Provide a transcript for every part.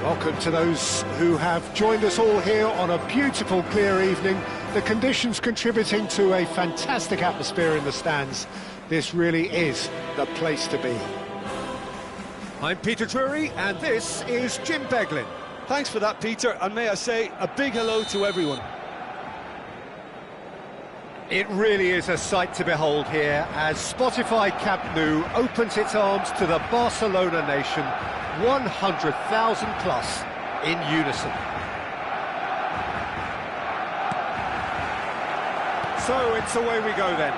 Welcome to those who have joined us all here on a beautiful, clear evening. The conditions contributing to a fantastic atmosphere in the stands. This really is the place to be. I'm Peter Drury, and this is Jim Beglin. Thanks for that, Peter, and may I say a big hello to everyone. It really is a sight to behold here as Spotify Camp Nou opens its arms to the Barcelona nation, 100,000 plus in unison. So it's away we go then.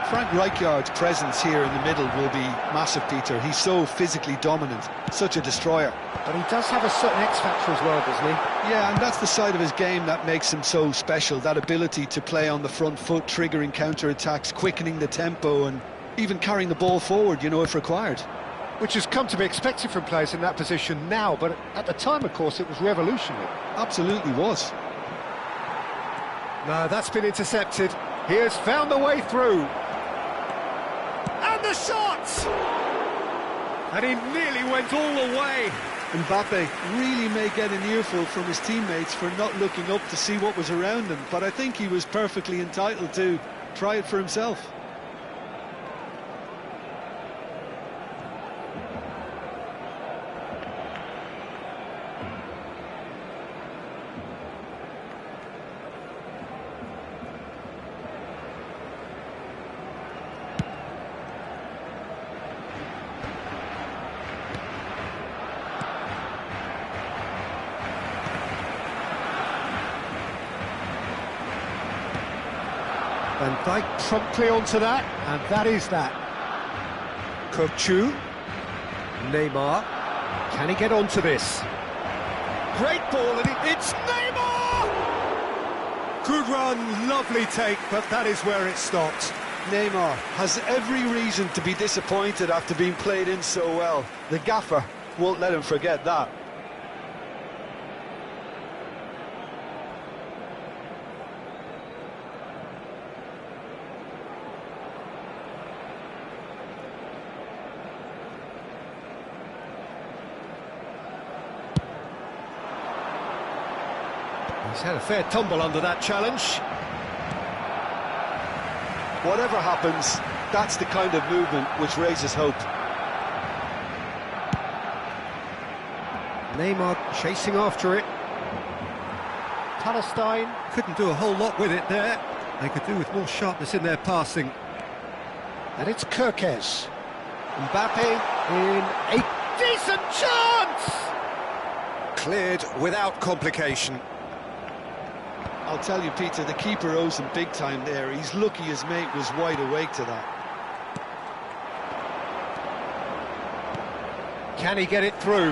Frank Rijkaard's presence here in the middle will be massive, Peter. He's so physically dominant, such a destroyer. But he does have a certain X-factor as well, doesn't he? Yeah, and that's the side of his game that makes him so special, that ability to play on the front foot, triggering counter-attacks, quickening the tempo, and even carrying the ball forward, you know, if required. Which has come to be expected from players in that position now, but at the time, of course, it was revolutionary. Absolutely was. No, that's been intercepted. He has found the way through. And the shot! And he nearly went all the way. Mbappe really may get an earful from his teammates for not looking up to see what was around him, but I think he was perfectly entitled to try it for himself. Van Dijk promptly onto that, and that is that. Courtois, Neymar, can he get onto this? Great ball, and it's Neymar! Good run, lovely take, but that is where it stopped. Neymar has every reason to be disappointed after being played in so well. The gaffer won't let him forget that. He's had a fair tumble under that challenge. Whatever happens, that's the kind of movement which raises hope. Neymar chasing after it. Palestine couldn't do a whole lot with it there. They could do with more sharpness in their passing. And it's Kirkes. Mbappe in a decent chance! Cleared without complication. I'll tell you, Peter, the keeper owes him big time there. He's lucky his mate was wide awake to that. Can he get it through?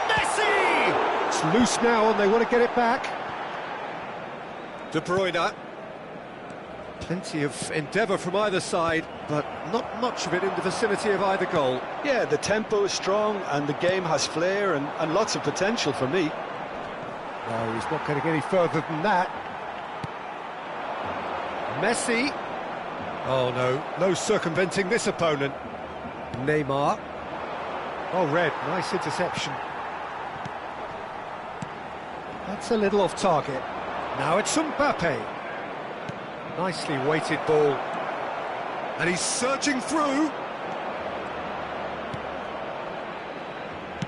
Messi! It's loose now and they want to get it back. De Bruyne. Plenty of endeavour from either side, but not much of it in the vicinity of either goal. Yeah, the tempo is strong and the game has flair and lots of potential for me. No, he's not going to get any further than that. Messi. Oh, no circumventing this opponent. Neymar. Oh, red, nice interception. That's a little off target. Now it's Mbappe. Nicely weighted ball. And he's searching through.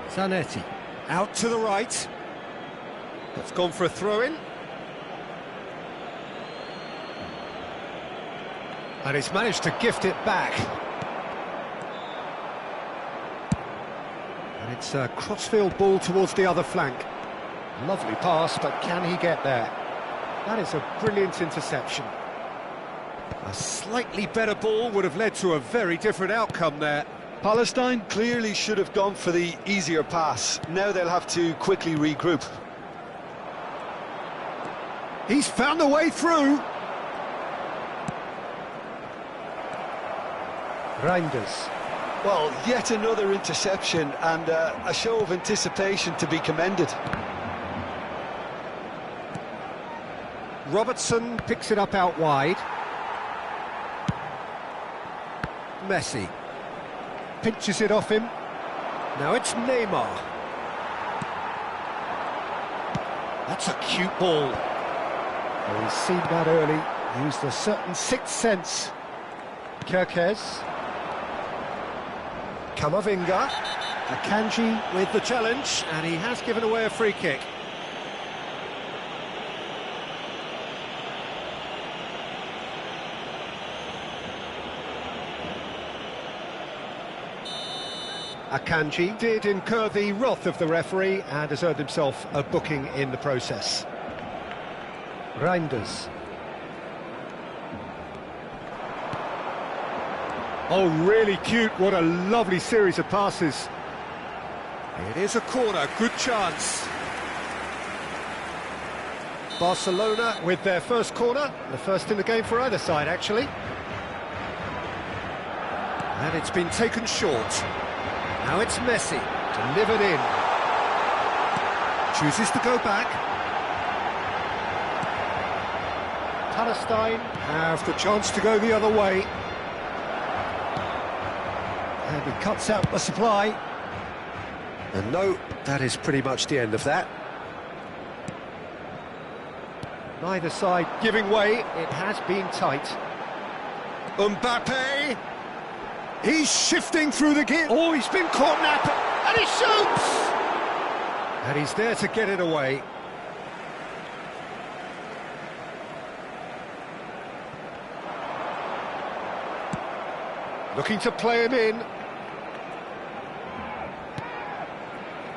Zanetti. Out to the right. That's gone for a throw-in. And he's managed to gift it back. And it's a crossfield ball towards the other flank. Lovely pass, but can he get there? That is a brilliant interception. A slightly better ball would have led to a very different outcome there. Palestine clearly should have gone for the easier pass. Now they'll have to quickly regroup. He's found a way through. Reinders. Well, yet another interception and a show of anticipation to be commended. Robertson picks it up out wide. Messi pinches it off him. Now it's Neymar. That's a cute ball. Well, he's seen that early, used a certain sixth sense. Kirkes. Kamavinga. Akanji with the challenge, and he has given away a free kick. Akanji did incur the wrath of the referee and has earned himself a booking in the process. Reinders. Oh, really cute. What a lovely series of passes. It is a corner, good chance. Barcelona with their first corner, the first in the game for either side, actually. And it's been taken short. Now it's Messi, delivered in. Chooses to go back. Palestine have the chance to go the other way. And he cuts out the supply. And no, that is pretty much the end of that. Neither side giving way, it has been tight. Mbappe! He's shifting through the gear. Oh, he's been caught napping, and he shoots! And he's there to get it away. Looking to play him in.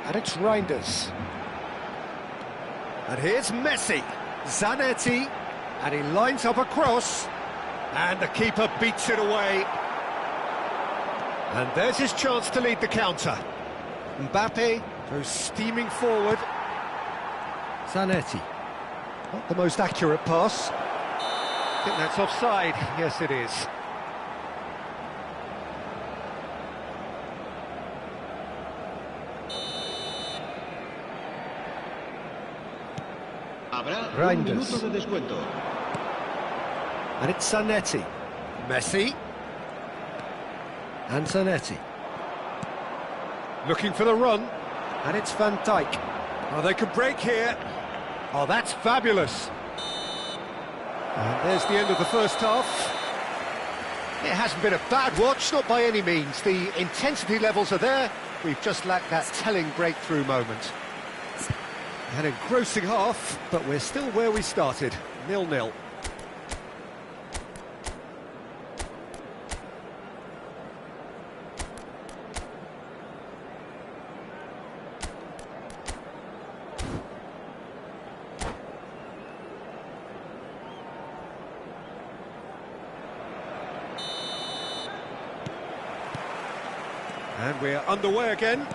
And it's Reinders. And here's Messi. Zanetti. And he lines up a cross. And the keeper beats it away. And there's his chance to lead the counter. Mbappe goes steaming forward. Zanetti. Not the most accurate pass. I think that's offside. Yes, it is. Reinders. And it's Zanetti. Messi. And Zanetti. Looking for the run. And it's Van Dijk. Oh, they could break here. Oh, that's fabulous. And there's the end of the first half. It hasn't been a bad watch, not by any means. The intensity levels are there. We've just lacked that telling breakthrough moment. An engrossing half, but we're still where we started, 0-0. And we're underway again.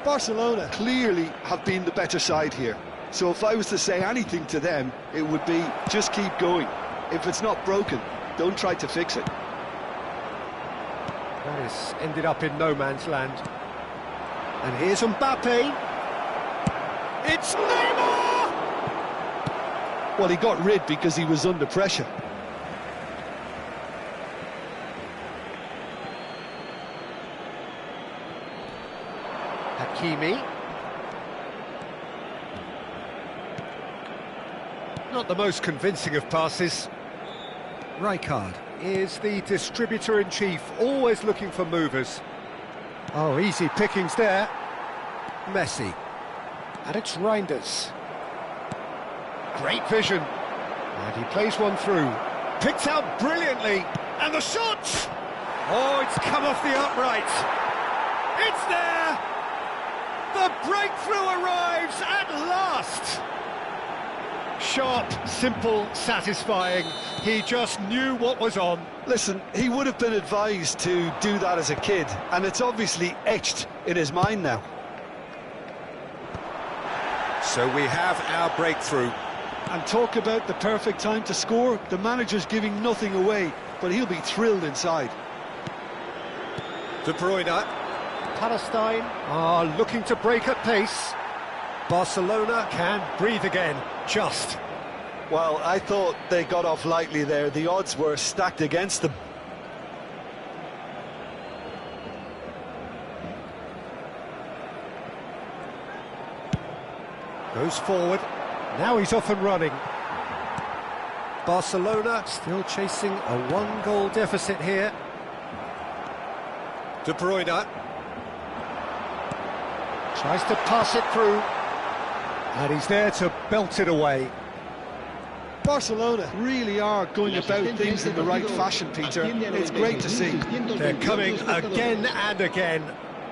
Barcelona clearly have been the better side here. So if I was to say anything to them, it would be just keep going. If it's not broken, don't try to fix it. That has ended up in no man's land. And here's Mbappe. It's Neymar! Well, he got rid because he was under pressure. Hakimi. Not the most convincing of passes. Rijkaard is the distributor-in-chief, always looking for movers. Oh, easy pickings there. Messi. And it's Reinders. Great vision. And he plays one through. Picked out brilliantly. And the shot! Oh, it's come off the upright. It's there! The breakthrough arrives at last! Sharp, simple, satisfying. He just knew what was on. Listen, he would have been advised to do that as a kid, and it's obviously etched in his mind now. So we have our breakthrough. And talk about the perfect time to score. The manager's giving nothing away, but he'll be thrilled inside. De Bruyne. Palestine are looking to break at pace. Barcelona can breathe again, just. Well, I thought they got off lightly there. The odds were stacked against them. Goes forward. Now he's off and running. Barcelona still chasing a one-goal deficit here. De Bruyne tries to pass it through, and he's there to belt it away. Barcelona really are going about things in the right fashion, Peter. It's great to see. They're coming again and again.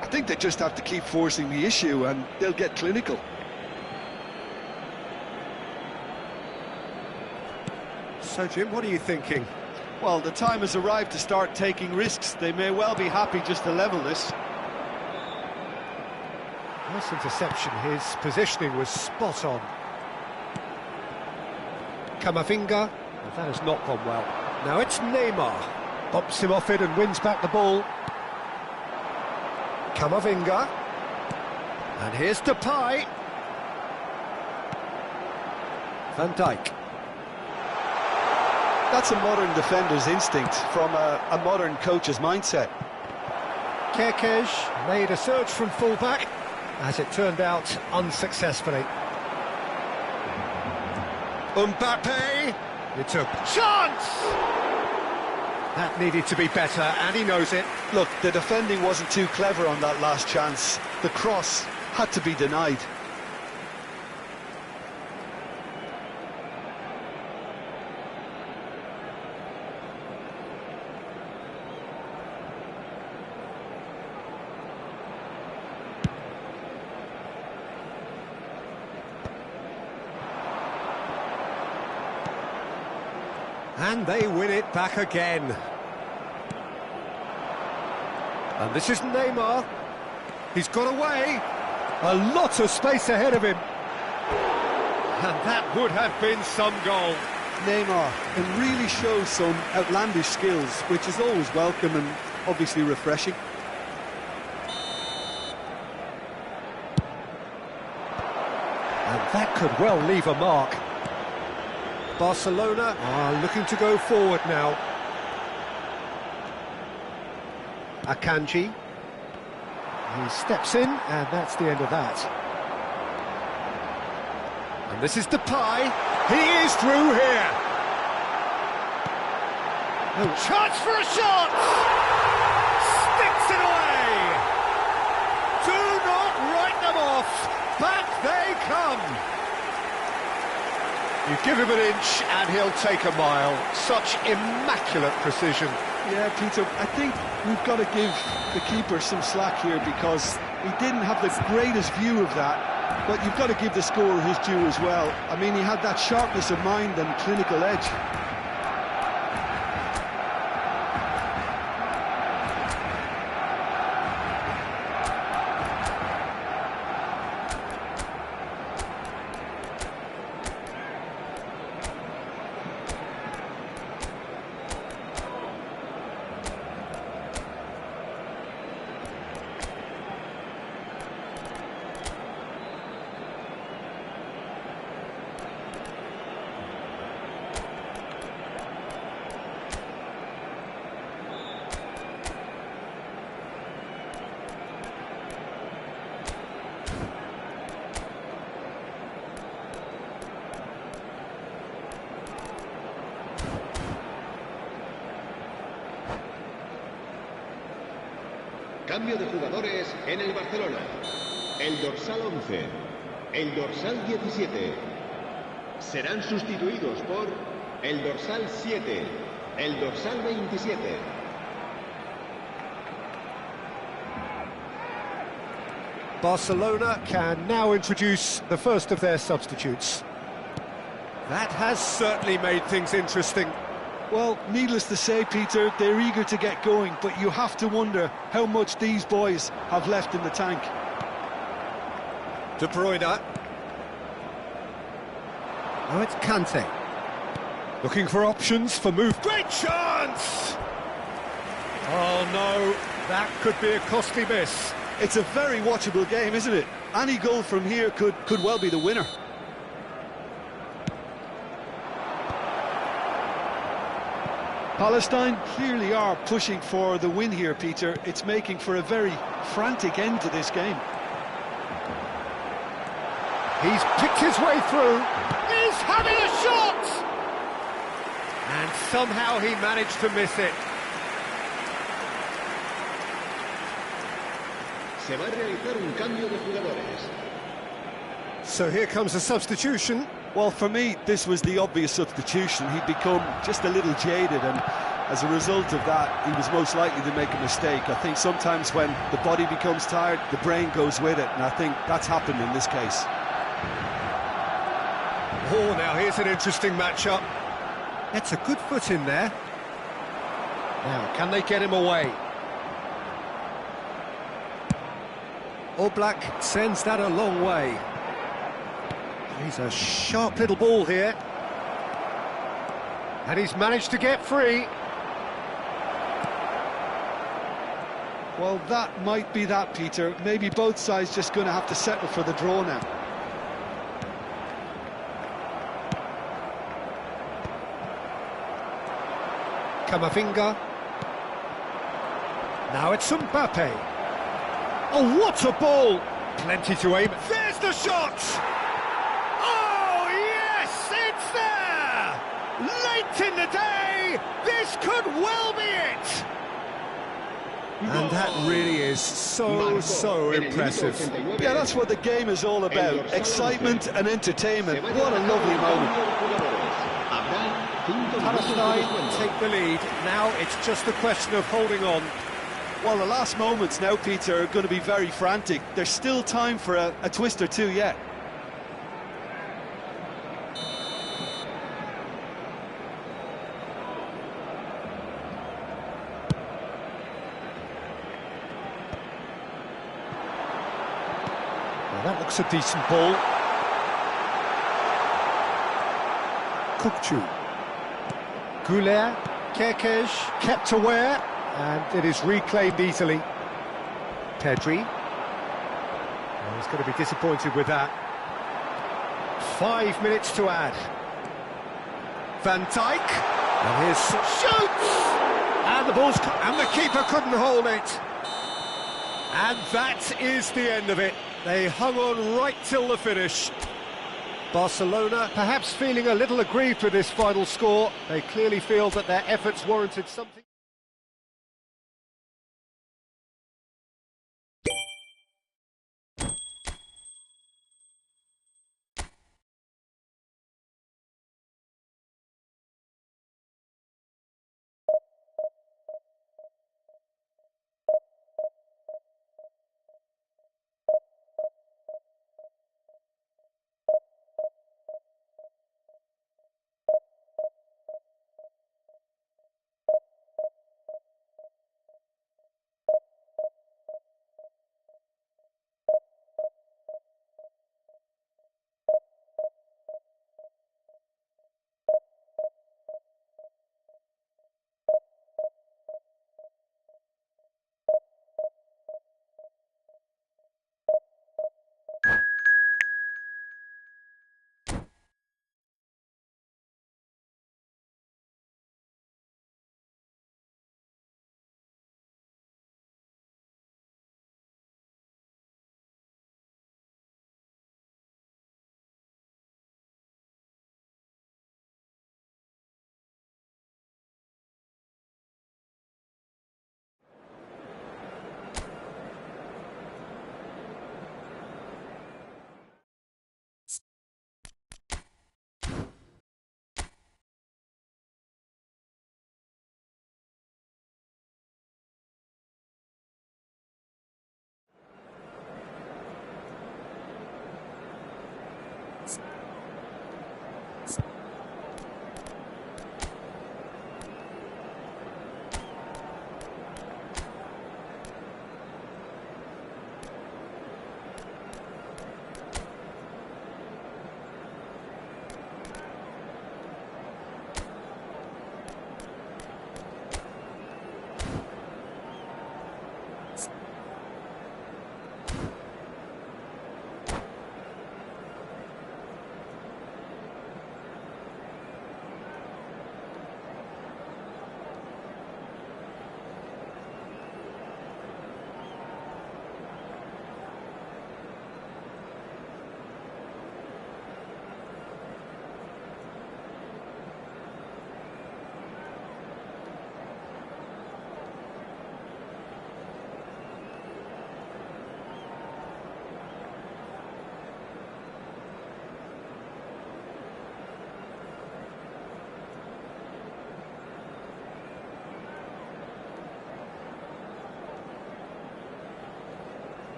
I think they just have to keep forcing the issue and they'll get clinical. So, Jim, what are you thinking? Well, the time has arrived to start taking risks. They may well be happy just to level this. Nice interception. His positioning was spot on. Camavinga. Well, that has not gone well. Now it's Neymar. Bumps him off it and wins back the ball. Camavinga. And here's Depay. Van Dijk. That's a modern defender's instinct from a modern coach's mindset. Kerkez made a surge from full-back, as it turned out unsuccessfully. Mbappe, it's a chance! That needed to be better, and he knows it. Look, the defending wasn't too clever on that last chance. The cross had to be denied. And they win it back again. And this is Neymar. He's got away. A lot of space ahead of him. And that would have been some goal. Neymar can really show some outlandish skills, which is always welcome and obviously refreshing. And that could well leave a mark. Barcelona are looking to go forward now. Akanji. He steps in, and that's the end of that. And this is Depay. He is through here. Oh, chance for a shot! Sticks it away! Do not write them off. Back they come. You give him an inch and he'll take a mile. Such immaculate precision. Yeah, Peter, I think we've got to give the keeper some slack here because he didn't have the greatest view of that, but you've got to give the scorer his due as well. I mean, he had that sharpness of mind and clinical edge. Cambio de jugadores en el Barcelona. El dorsal 11, el dorsal 17. Serán sustituidos por el dorsal 7, el dorsal 27. Barcelona can now introduce the first of their substitutes. That has certainly made things interesting. Well, needless to say, Peter, they're eager to get going, but you have to wonder how much these boys have left in the tank. De Bruyne. Now it's Kante. Looking for options for move. Great chance! Oh no, that could be a costly miss. It's a very watchable game, isn't it? Any goal from here could well be the winner. Palestine clearly are pushing for the win here, Peter. It's making for a very frantic end to this game. He's picked his way through. He's having a shot! And somehow he managed to miss it. Se va a realizar un cambio de jugadores. So here comes a substitution. Well, for me, this was the obvious substitution. He'd become just a little jaded, and as a result of that, he was most likely to make a mistake. I think sometimes when the body becomes tired, the brain goes with it, and I think that's happened in this case. Oh, now here's an interesting matchup. It's a good foot in there. Now, can they get him away? Oblak sends that a long way. He's a sharp little ball here. And he's managed to get free. Well, that might be that, Peter. Maybe both sides just going to have to settle for the draw now. Camavinga. Now it's Mbappe. Oh, what a ball! Plenty to aim. There's the shot! Oh, yes, it's there! Late in the day, this could well be it! And that really is so impressive. Yeah, that's what the game is all about. Excitement and entertainment. What a lovely moment. Palestine take the lead. Now it's just a question of holding on. Well, the last moments now, Peter, are going to be very frantic. There's still time for a twist or two yet. Well, that looks a decent ball. Kukçu. Goulet, Kerkez, kept aware, and it is reclaimed easily. Pedri. Well, he's going to be disappointed with that. 5 minutes to add. Van Dijk. And here's shoots! And the ball's... and the keeper couldn't hold it. And that is the end of it. They hung on right till the finish. Barcelona perhaps feeling a little aggrieved with this final score. They clearly feel that their efforts warranted something.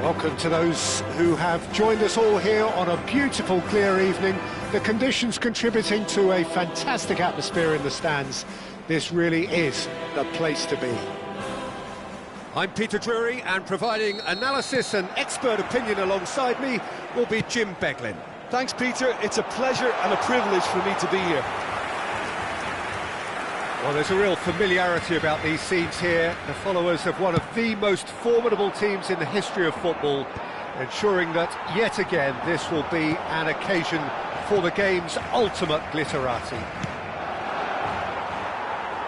Welcome to those who have joined us all here on a beautiful, clear evening. The conditions contributing to a fantastic atmosphere in the stands. This really is the place to be. I'm Peter Drury, and providing analysis and expert opinion alongside me will be Jim Beglin. Thanks, Peter. It's a pleasure and a privilege for me to be here. Well, there's a real familiarity about these scenes here. The followers of one of the most formidable teams in the history of football, ensuring that, yet again, this will be an occasion for the game's ultimate glitterati.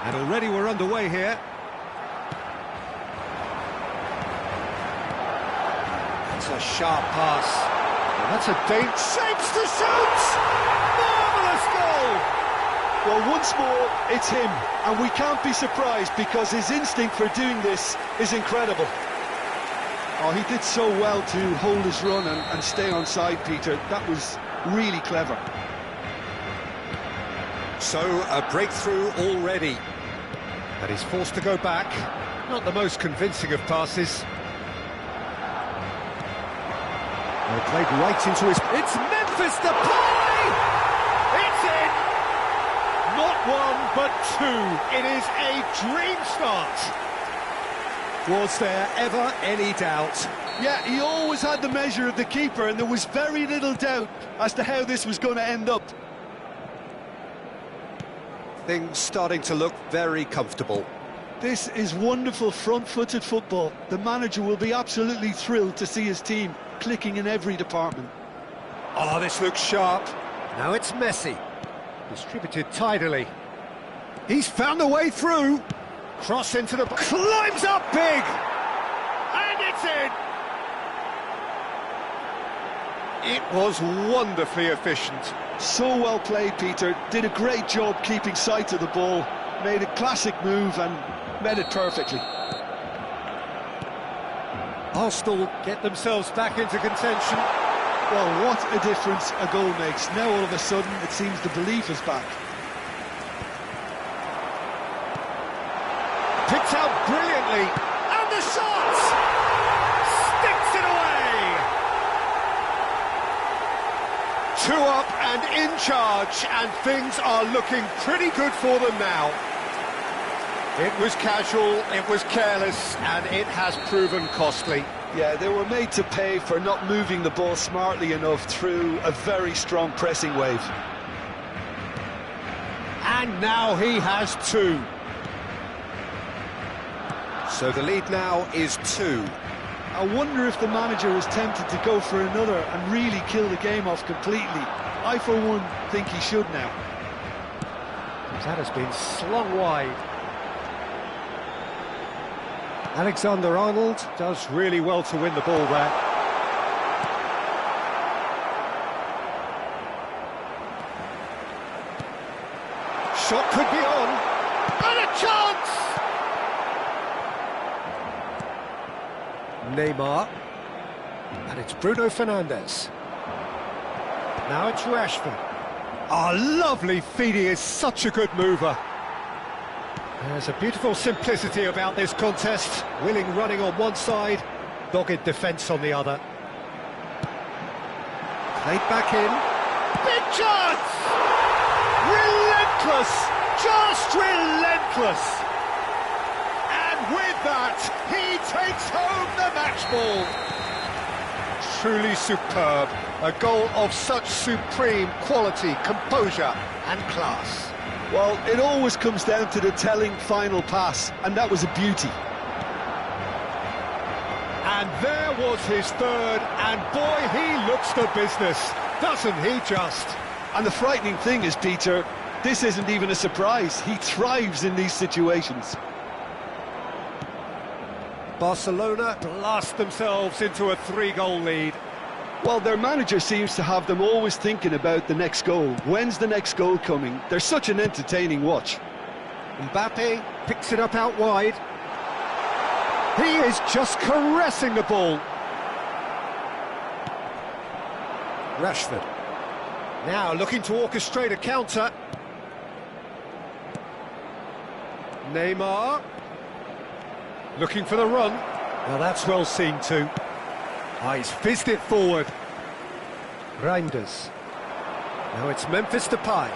And already we're underway here. It's a sharp pass. And that's a danger. Shapes to shoot! Marvellous goal! Well, once more, it's him, and we can't be surprised because his instinct for doing this is incredible. Oh, he did so well to hold his run and stay on side, Peter. That was really clever. So, a breakthrough already. But he's forced to go back. Not the most convincing of passes. Well, played right into his... It's Memphis Depay! It's in! Not one, but two. It is a dream start. Was there ever any doubt? Yeah, he always had the measure of the keeper, and there was very little doubt as to how this was going to end up. Things starting to look very comfortable. This is wonderful front-footed football. The manager will be absolutely thrilled to see his team clicking in every department. Oh, this looks sharp. Now it's Messi. Distributed tidily. He's found a way through. Cross into the... Climbs up big! And it's in! It was wonderfully efficient. So well played, Peter. Did a great job keeping sight of the ball. Made a classic move and made it perfectly. Arsenal get themselves back into contention. Well, what a difference a goal makes. Now all of a sudden it seems the belief is back. Picked out brilliantly, and the shot! Sticks it away! 2 up and in charge, and things are looking pretty good for them now. It was casual, it was careless, and it has proven costly. Yeah, they were made to pay for not moving the ball smartly enough through a very strong pressing wave. And now he has 2. So the lead now is 2. I wonder if the manager is tempted to go for another and really kill the game off completely. I, for one, think he should now. That has been slung wide. Alexander-Arnold does really well to win the ball back. Shot could be on. And a chance! Neymar. And it's Bruno Fernandes. Now it's Rashford. Oh, lovely feed. He is such a good mover. There's a beautiful simplicity about this contest. Willing running on one side, dogged defence on the other. Played back in. Big chance! Relentless! Just relentless! And with that, he takes home the match ball. Truly superb. A goal of such supreme quality, composure and class. Well, it always comes down to the telling final pass, and that was a beauty. And there was his third, and boy, he looks the business, doesn't he just? And the frightening thing is, Peter, this isn't even a surprise. He thrives in these situations. Barcelona blast themselves into a 3-goal lead. Well, their manager seems to have them always thinking about the next goal. When's the next goal coming? They're such an entertaining watch. Mbappe picks it up out wide. He is just caressing the ball. Rashford. Now looking to orchestrate a counter. Neymar. Looking for the run. Well, that's well seen too. Ah, he's fizzed it forward. Reinders. Now it's Memphis Depay.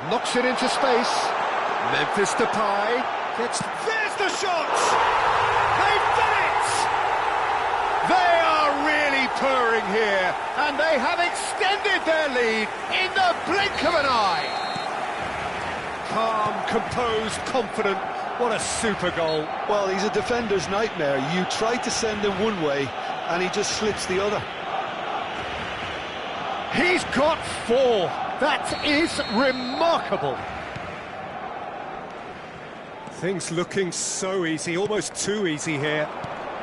Knocks it into space. Memphis Depay gets... There's the shot! They've done it! They are really purring here, and they have extended their lead in the blink of an eye. Calm, composed, confident. What a super goal. Well, he's a defender's nightmare. You try to send him one way, and he just slips the other. He's got 4. That is remarkable. Things looking so easy, almost too easy here.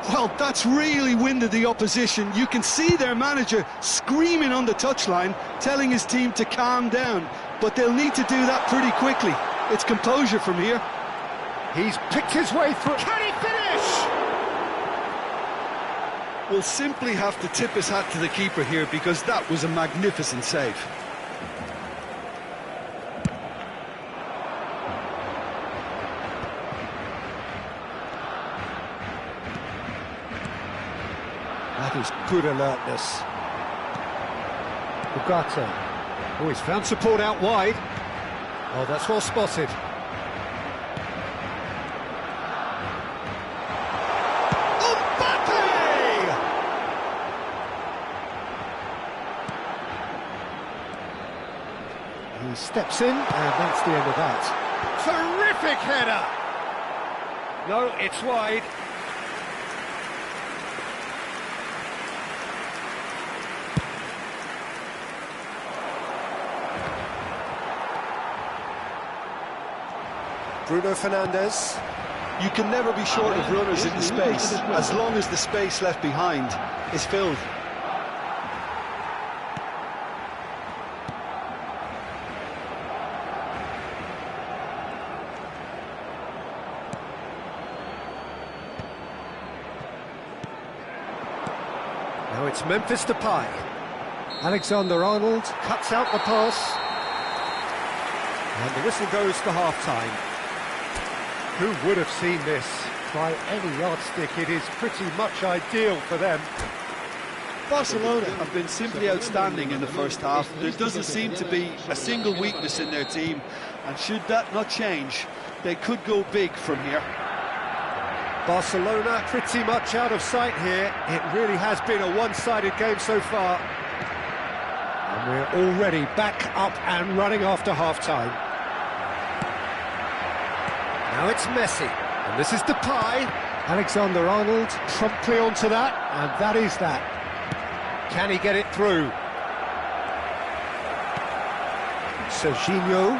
Well, that's really winded the opposition. You can see their manager screaming on the touchline, telling his team to calm down. But they'll need to do that pretty quickly. It's composure from here. He's picked his way through. Can he finish? We'll simply have to tip his hat to the keeper here, because that was a magnificent save. That is good alertness. Ugarte. Oh, he's found support out wide. Oh, that's well spotted. He steps in, and that's the end of that. Terrific header! No, it's wide. Bruno Fernandes. You can never be short of runners in the space, as long as the space left behind is filled. Now it's Memphis Depay. Alexander-Arnold cuts out the pass. And the whistle goes for half-time. Who would have seen this? By any yardstick, it is pretty much ideal for them. Barcelona have been simply outstanding in the first half. There doesn't seem to be a single weakness in their team, and should that not change, they could go big from here. Barcelona pretty much out of sight here. It really has been a one-sided game so far. And we're already back up and running after half-time. Now it's Messi, and this is Depay. Alexander-Arnold promptly onto that, and that is that. Can he get it through? Serginho.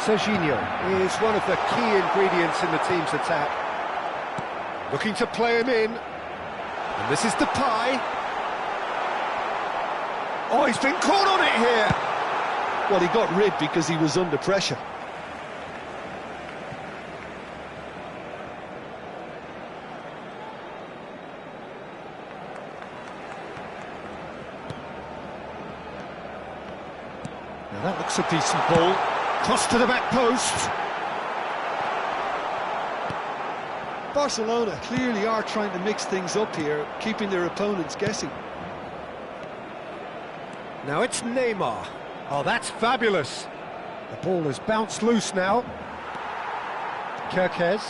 Serginho is one of the key ingredients in the team's attack. Looking to play him in. And this is Depay. Oh, he's been caught on it here. Well, he got rid because he was under pressure. Now that looks a decent ball. Cross to the back post. Barcelona clearly are trying to mix things up here, keeping their opponents guessing. Now it's Neymar. Oh, that's fabulous. The ball has bounced loose now. Kerkez.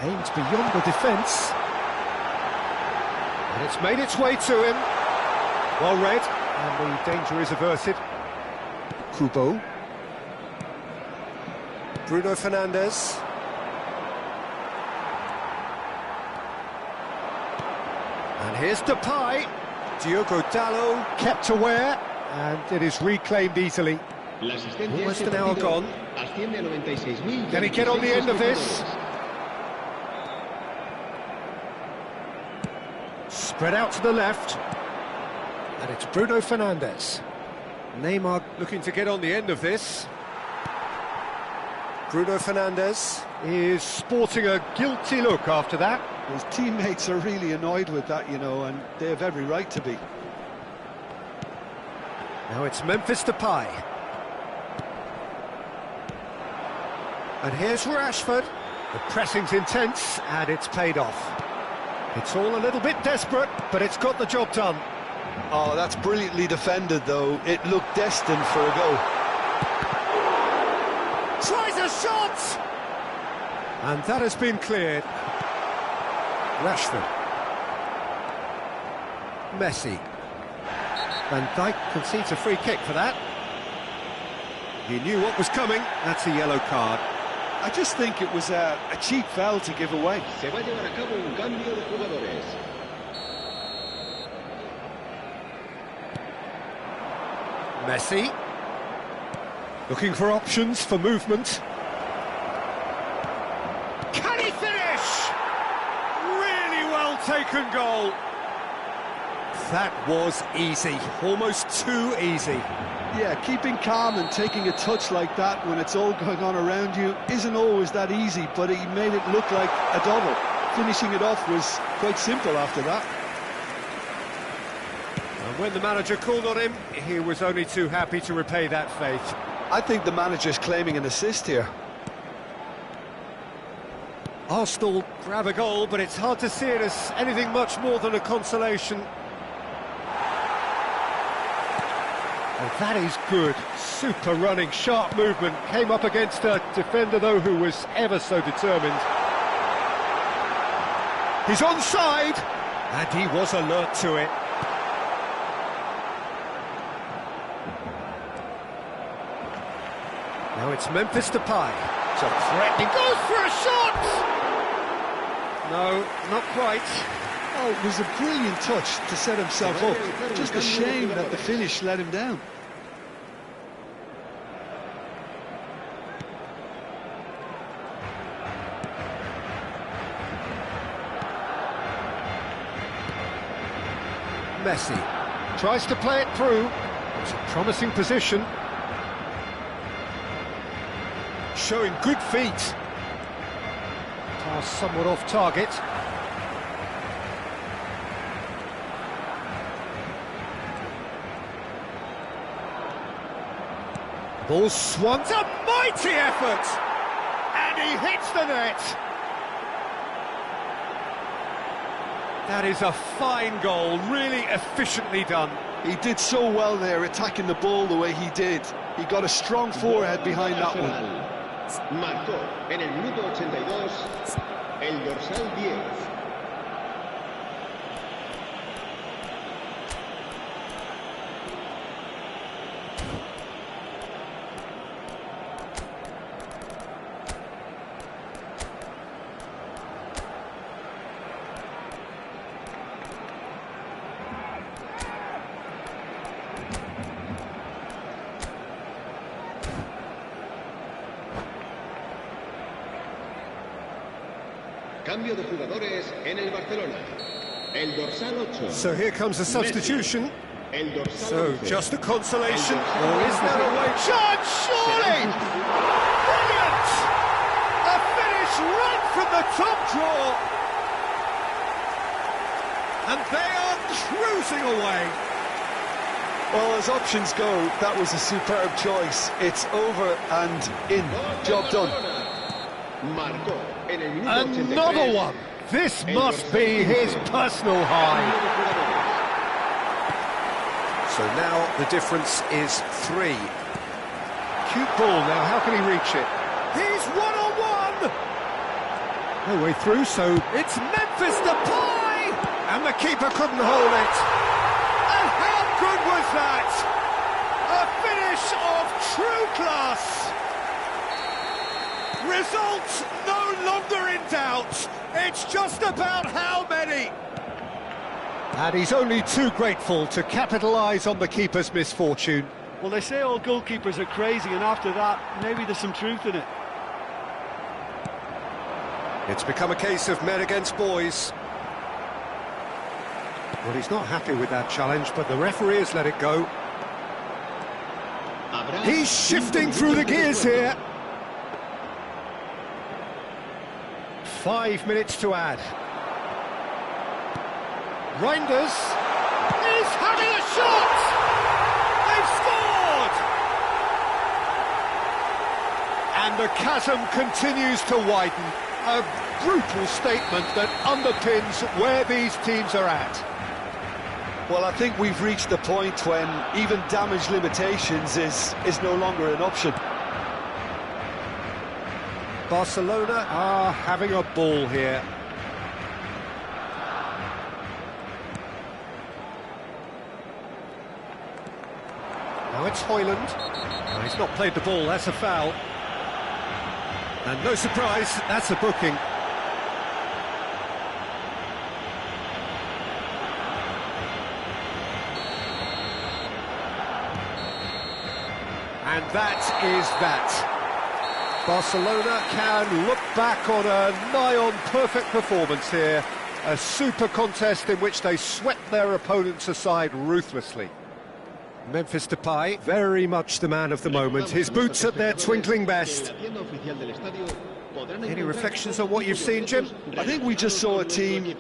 Aims beyond the defence. And it's made its way to him. Well read, and the danger is averted. Kubo. Bruno Fernandes. And here's Depay. Diogo Dalot kept aware, and it is reclaimed easily. Almost an hour gone. Can he get on the end of this? Spread out to the left. And it's Bruno Fernandes. Neymar looking to get on the end of this. Bruno Fernandes is sporting a guilty look after that. His teammates are really annoyed with that, you know, and they have every right to be. Now it's Memphis Depay. And here's Rashford. The pressing's intense, and it's paid off. It's all a little bit desperate, but it's got the job done. Oh, that's brilliantly defended, though. It looked destined for a goal. Tries a shot! And that has been cleared. Rashford. Messi. Van Dijk concedes a free kick for that. He knew what was coming. That's a yellow card. I just think it was a cheap foul to give away. Se va a llevar a cabo un cambio de jugadores. Messi. Looking for options for movement. Can he finish? Really well taken goal. That was easy, almost too easy. Yeah, keeping calm and taking a touch like that when it's all going on around you isn't always that easy, but he made it look like a double. Finishing it off was quite simple after that. And when the manager called on him, he was only too happy to repay that faith. I think the manager's claiming an assist here. Arsenal grab a goal, but it's hard to see it as anything much more than a consolation. And that is good. Super running, sharp movement. Came up against a defender, though, who was ever so determined. He's onside, and he was alert to it. Now it's Memphis Depay. It's a threat. He goes for a shot! No, not quite. Oh, it was a brilliant touch to set himself up. Just a shame that the finish let him down. Messi tries to play it through. It's a promising position. Showing good feet. Pass somewhat off target. Ball swung. It's a mighty effort! And he hits the net! That is a fine goal, really efficiently done. He did so well there, attacking the ball the way he did. He got a strong forehead behind that one. Marcó en el minuto 82 el dorsal 10. Cambio de jugadores en el Barcelona. El dorsal 8. So here comes a substitution. El dorsal So 11. just a consolation, or is there a way? Chance, surely! Brilliant! A finish right from the top draw. And they are cruising away. Well, as options go, that was a superb choice. It's over and in. Job done. Marcó en el minuto 83. Another one. This must be his personal high. So now the difference is 3. Cute ball now, how can he reach it? He's one-on-one! No way through, so it's Memphis Depay! And the keeper couldn't hold it. And how good was that? A finish of true class. Result no longer in doubt. It's just about how many. And he's only too grateful to capitalise on the keeper's misfortune. Well, they say all goalkeepers are crazy, and after that, maybe there's some truth in it. It's become a case of men against boys. Well, he's not happy with that challenge, but the referee has let it go. He's shifting through the gears here. 5 minutes to add. Reinders is having a shot! They've scored! And the chasm continues to widen. A brutal statement that underpins where these teams are at. Well, I think we've reached the point when even damage limitations is no longer an option. Barcelona are having a ball here. Now it's Højlund. No, he's not played the ball, that's a foul. And no surprise, that's a booking. And that is that. Barcelona can look back on a nigh-on perfect performance here. A super contest in which they swept their opponents aside ruthlessly. Memphis Depay, very much the man of the moment. His boots at their twinkling best. Any reflections on what you've seen, Jim? I think we just saw a team